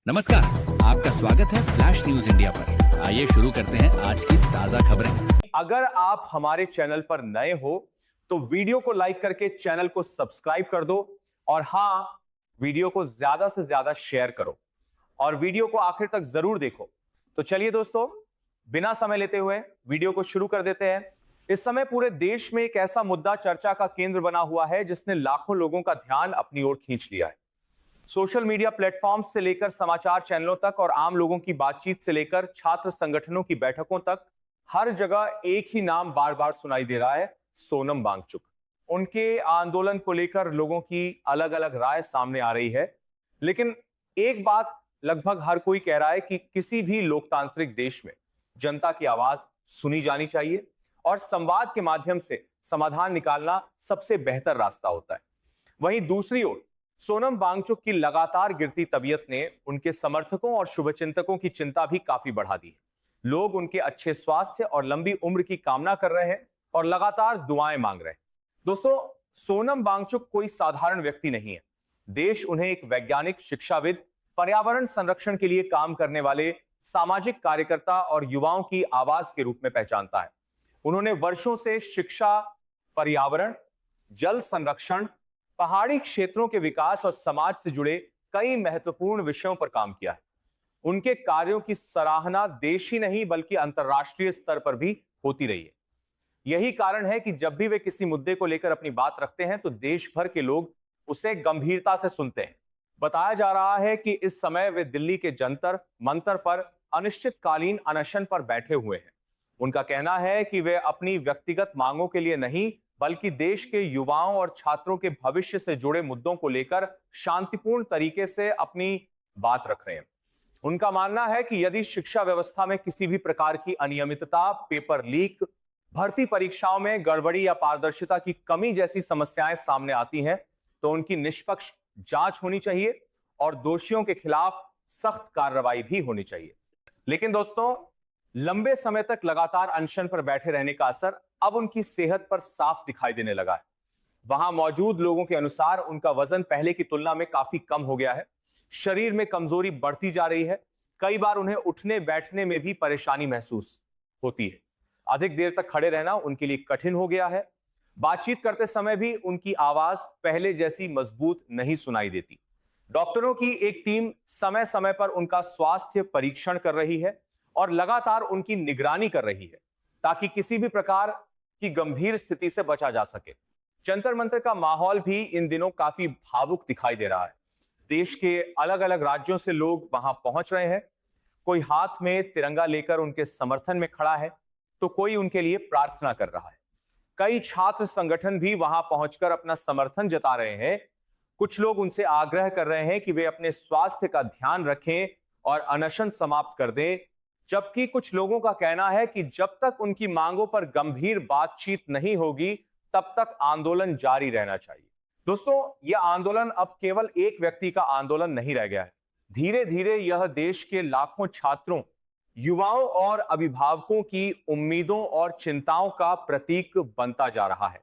नमस्कार, आपका स्वागत है फ्लैश न्यूज इंडिया पर। आइए शुरू करते हैं आज की ताजा खबरें। अगर आप हमारे चैनल पर नए हो तो वीडियो को लाइक करके चैनल को सब्सक्राइब कर दो और हाँ, वीडियो को ज्यादा से ज्यादा शेयर करो और वीडियो को आखिर तक जरूर देखो। तो चलिए दोस्तों, बिना समय लेते हुए वीडियो को शुरू कर देते हैं। इस समय पूरे देश में एक ऐसा मुद्दा चर्चा का केंद्र बना हुआ है जिसने लाखों लोगों का ध्यान अपनी ओर खींच लिया है। सोशल मीडिया प्लेटफॉर्म्स से लेकर समाचार चैनलों तक और आम लोगों की बातचीत से लेकर छात्र संगठनों की बैठकों तक हर जगह एक ही नाम बार बार सुनाई दे रहा है, सोनम वांगचुक। उनके आंदोलन को लेकर लोगों की अलग अलग राय सामने आ रही है, लेकिन एक बात लगभग हर कोई कह रहा है कि किसी भी लोकतांत्रिक देश में जनता की आवाज सुनी जानी चाहिए और संवाद के माध्यम से समाधान निकालना सबसे बेहतर रास्ता होता है। वहीं दूसरी ओर सोनम वांगचुक की लगातार गिरती तबीयत ने उनके समर्थकों और शुभचिंतकों की चिंता भी काफी बढ़ा दी है। लोग उनके अच्छे स्वास्थ्य और लंबी उम्र की कामना कर रहे हैं और लगातार दुआएं मांग रहे हैं। दोस्तों, सोनम वांगचुक कोई साधारण व्यक्ति नहीं है। देश उन्हें एक वैज्ञानिक, शिक्षाविद, पर्यावरण संरक्षण के लिए काम करने वाले सामाजिक कार्यकर्ता और युवाओं की आवाज के रूप में पहचानता है। उन्होंने वर्षों से शिक्षा, पर्यावरण, जल संरक्षण, पहाड़ी क्षेत्रों के विकास और समाज से जुड़े कई महत्वपूर्ण विषयों पर काम किया है। उनके कार्यों की सराहना देश ही नहीं बल्कि अंतर्राष्ट्रीय स्तर पर भी होती रही है। यही कारण है कि जब भी वे किसी मुद्दे को लेकर अपनी बात रखते हैं तो देश भर के लोग उसे गंभीरता से सुनते हैं। बताया जा रहा है कि इस समय वे दिल्ली के जंतर मंतर पर अनिश्चितकालीन अनशन पर बैठे हुए हैं। उनका कहना है कि वे अपनी व्यक्तिगत मांगों के लिए नहीं बल्कि देश के युवाओं और छात्रों के भविष्य से जुड़े मुद्दों को लेकर शांतिपूर्ण तरीके से अपनी बात रख रहे हैं। उनका मानना है कि यदि शिक्षा व्यवस्था में किसी भी प्रकार की अनियमितता, पेपर लीक, भर्ती परीक्षाओं में गड़बड़ी या पारदर्शिता की कमी जैसी समस्याएं सामने आती हैं तो उनकी निष्पक्ष जांच होनी चाहिए और दोषियों के खिलाफ सख्त कार्रवाई भी होनी चाहिए। लेकिन दोस्तों, लंबे समय तक लगातार अनशन पर बैठे रहने का असर अब उनकी सेहत पर साफ दिखाई देने लगा है। वहां मौजूद लोगों के अनुसार उनका वजन पहले की तुलना में काफी कम हो गया है। शरीर में कमजोरी बढ़ती जा रही है। कई बार उन्हें उठने बैठने में भी परेशानी महसूस होती है। अधिक देर तक खड़े रहना उनके लिए कठिन हो गया है। बातचीत करते समय भी उनकी आवाज पहले जैसी मजबूत नहीं सुनाई देती। डॉक्टरों की एक टीम समय समय पर उनका स्वास्थ्य परीक्षण कर रही है और लगातार उनकी निगरानी कर रही है ताकि किसी भी प्रकार की गंभीर स्थिति से बचा जा सके। जंतर मंतर का माहौल भी इन दिनों काफी भावुक दिखाई दे रहा है। देश के अलग अलग राज्यों से लोग वहां पहुंच रहे हैं। कोई हाथ में तिरंगा लेकर उनके समर्थन में खड़ा है तो कोई उनके लिए प्रार्थना कर रहा है। कई छात्र संगठन भी वहां पहुंचकर अपना समर्थन जता रहे हैं। कुछ लोग उनसे आग्रह कर रहे हैं कि वे अपने स्वास्थ्य का ध्यान रखें और अनशन समाप्त कर दें, जबकि कुछ लोगों का कहना है कि जब तक उनकी मांगों पर गंभीर बातचीत नहीं होगी तब तक आंदोलन जारी रहना चाहिए। दोस्तों, यह आंदोलन अब केवल एक व्यक्ति का आंदोलन नहीं रह गया है। धीरे धीरे यह देश के लाखों छात्रों, युवाओं और अभिभावकों की उम्मीदों और चिंताओं का प्रतीक बनता जा रहा है।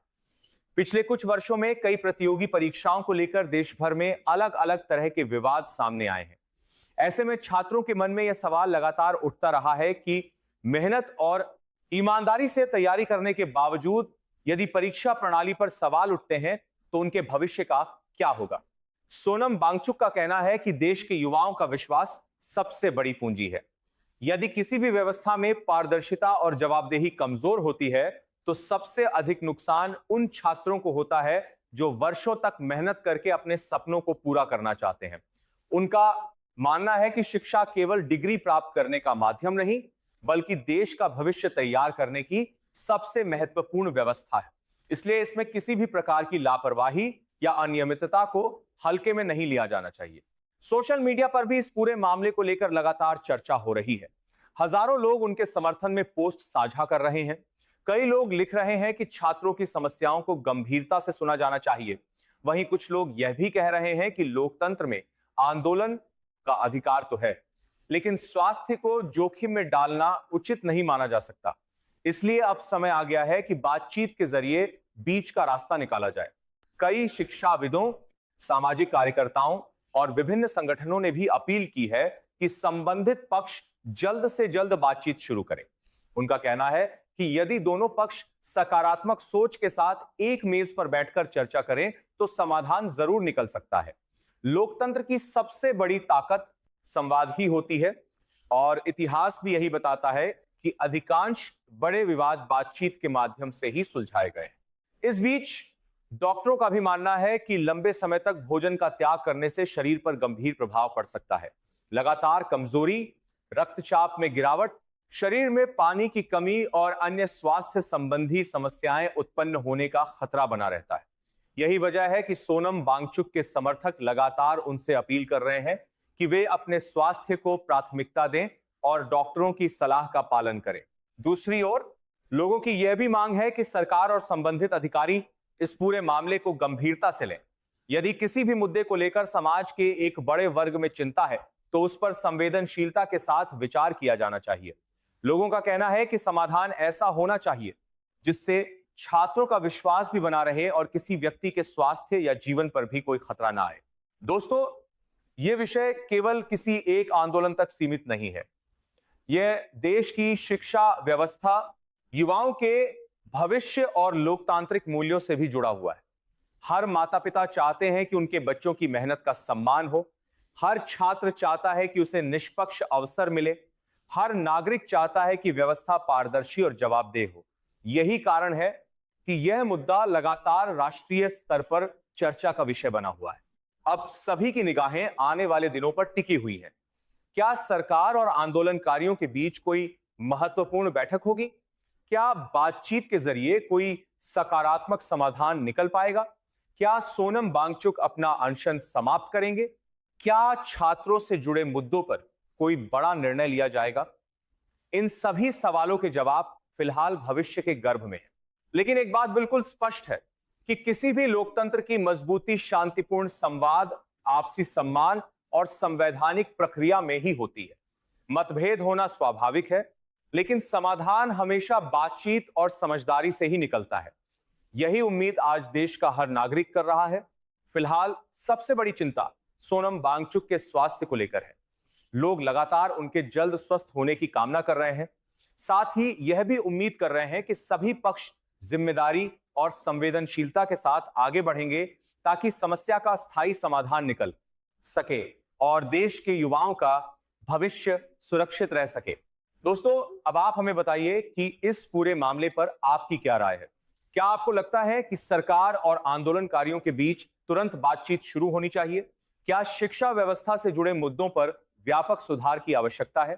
पिछले कुछ वर्षों में कई प्रतियोगी परीक्षाओं को लेकर देश भर में अलग अलग तरह के विवाद सामने आए हैं। ऐसे में छात्रों के मन में यह सवाल लगातार उठता रहा है कि मेहनत और ईमानदारी से तैयारी करने के बावजूद यदि परीक्षा प्रणाली पर सवाल उठते हैं तो उनके भविष्य का क्या होगा। सोनम वांगचुक का कहना है कि देश के युवाओं का विश्वास सबसे बड़ी पूंजी है। यदि किसी भी व्यवस्था में पारदर्शिता और जवाबदेही कमजोर होती है तो सबसे अधिक नुकसान उन छात्रों को होता है जो वर्षों तक मेहनत करके अपने सपनों को पूरा करना चाहते हैं। उनका मानना है कि शिक्षा केवल डिग्री प्राप्त करने का माध्यम नहीं बल्कि देश का भविष्य तैयार करने की सबसे महत्वपूर्ण व्यवस्था है। इसलिए इसमें किसी भी प्रकार की लापरवाही या अनियमितता को हल्के में नहीं लिया जाना चाहिए। सोशल मीडिया पर भी इस पूरे मामले को लेकर लगातार चर्चा हो रही है। हजारों लोग उनके समर्थन में पोस्ट साझा कर रहे हैं। कई लोग लिख रहे हैं कि छात्रों की समस्याओं को गंभीरता से सुना जाना चाहिए। वहीं कुछ लोग यह भी कह रहे हैं कि लोकतंत्र में आंदोलन का अधिकार तो है, लेकिन स्वास्थ्य को जोखिम में डालना उचित नहीं माना जा सकता। इसलिए अब समय आ गया है कि बातचीत के जरिए बीच का रास्ता निकाला जाए। कई शिक्षाविदों, सामाजिक कार्यकर्ताओं, और विभिन्न संगठनों ने भी अपील की है कि संबंधित पक्ष जल्द से जल्द बातचीत शुरू करें। उनका कहना है कि यदि दोनों पक्ष सकारात्मक सोच के साथ एक मेज पर बैठकर चर्चा करें तो समाधान जरूर निकल सकता है। लोकतंत्र की सबसे बड़ी ताकत संवाद ही होती है और इतिहास भी यही बताता है कि अधिकांश बड़े विवाद बातचीत के माध्यम से ही सुलझाए गए हैं। इस बीच डॉक्टरों का भी मानना है कि लंबे समय तक भोजन का त्याग करने से शरीर पर गंभीर प्रभाव पड़ सकता है। लगातार कमजोरी, रक्तचाप में गिरावट, शरीर में पानी की कमी और अन्य स्वास्थ्य संबंधी समस्याएं उत्पन्न होने का खतरा बना रहता है। यही वजह है कि सोनम वांगचुक के समर्थक लगातार उनसे अपील कर रहे हैं कि वे अपने स्वास्थ्य को प्राथमिकता दें और डॉक्टरों की सलाह का पालन करें। दूसरी ओर लोगों की यह भी मांग है कि सरकार और संबंधित अधिकारी इस पूरे मामले को गंभीरता से लें। यदि किसी भी मुद्दे को लेकर समाज के एक बड़े वर्ग में चिंता है तो उस पर संवेदनशीलता के साथ विचार किया जाना चाहिए। लोगों का कहना है कि समाधान ऐसा होना चाहिए जिससे छात्रों का विश्वास भी बना रहे और किसी व्यक्ति के स्वास्थ्य या जीवन पर भी कोई खतरा ना आए। दोस्तों, यह विषय केवल किसी एक आंदोलन तक सीमित नहीं है। यह देश की शिक्षा व्यवस्था, युवाओं के भविष्य और लोकतांत्रिक मूल्यों से भी जुड़ा हुआ है। हर माता पिता चाहते हैं कि उनके बच्चों की मेहनत का सम्मान हो। हर छात्र चाहता है कि उसे निष्पक्ष अवसर मिले। हर नागरिक चाहता है कि व्यवस्था पारदर्शी और जवाबदेह हो। यही कारण है कि यह मुद्दा लगातार राष्ट्रीय स्तर पर चर्चा का विषय बना हुआ है। अब सभी की निगाहें आने वाले दिनों पर टिकी हुई है। क्या सरकार और आंदोलनकारियों के बीच कोई महत्वपूर्ण बैठक होगी? क्या बातचीत के जरिए कोई सकारात्मक समाधान निकल पाएगा? क्या सोनम वांगचुक अपना अनशन समाप्त करेंगे? क्या छात्रों से जुड़े मुद्दों पर कोई बड़ा निर्णय लिया जाएगा? इन सभी सवालों के जवाब फिलहाल भविष्य के गर्भ में है। लेकिन एक बात बिल्कुल स्पष्ट है कि किसी भी लोकतंत्र की मजबूती शांतिपूर्ण संवाद, आपसी सम्मान और संवैधानिक प्रक्रिया में ही होती है। मतभेद होना स्वाभाविक है, लेकिन समाधान हमेशा बातचीत और समझदारी से ही निकलता है। यही उम्मीद आज देश का हर नागरिक कर रहा है। फिलहाल सबसे बड़ी चिंता सोनम वांगचुक के स्वास्थ्य को लेकर है। लोग लगातार उनके जल्द स्वस्थ होने की कामना कर रहे हैं। साथ ही यह भी उम्मीद कर रहे हैं कि सभी पक्ष जिम्मेदारी और संवेदनशीलता के साथ आगे बढ़ेंगे ताकि समस्या का स्थायी समाधान निकल सके और देश के युवाओं का भविष्य सुरक्षित रह सके। दोस्तों, अब आप हमें बताइए कि इस पूरे मामले पर आपकी क्या राय है? क्या आपको लगता है कि सरकार और आंदोलनकारियों के बीच तुरंत बातचीत शुरू होनी चाहिए? क्या शिक्षा व्यवस्था से जुड़े मुद्दों पर व्यापक सुधार की आवश्यकता है?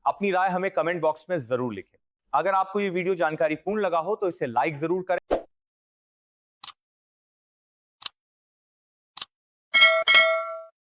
अपनी राय हमें कमेंट बॉक्स में जरूर लिखें। अगर आपको ये वीडियो जानकारीपूर्ण लगा हो तो इसे लाइक जरूर करें।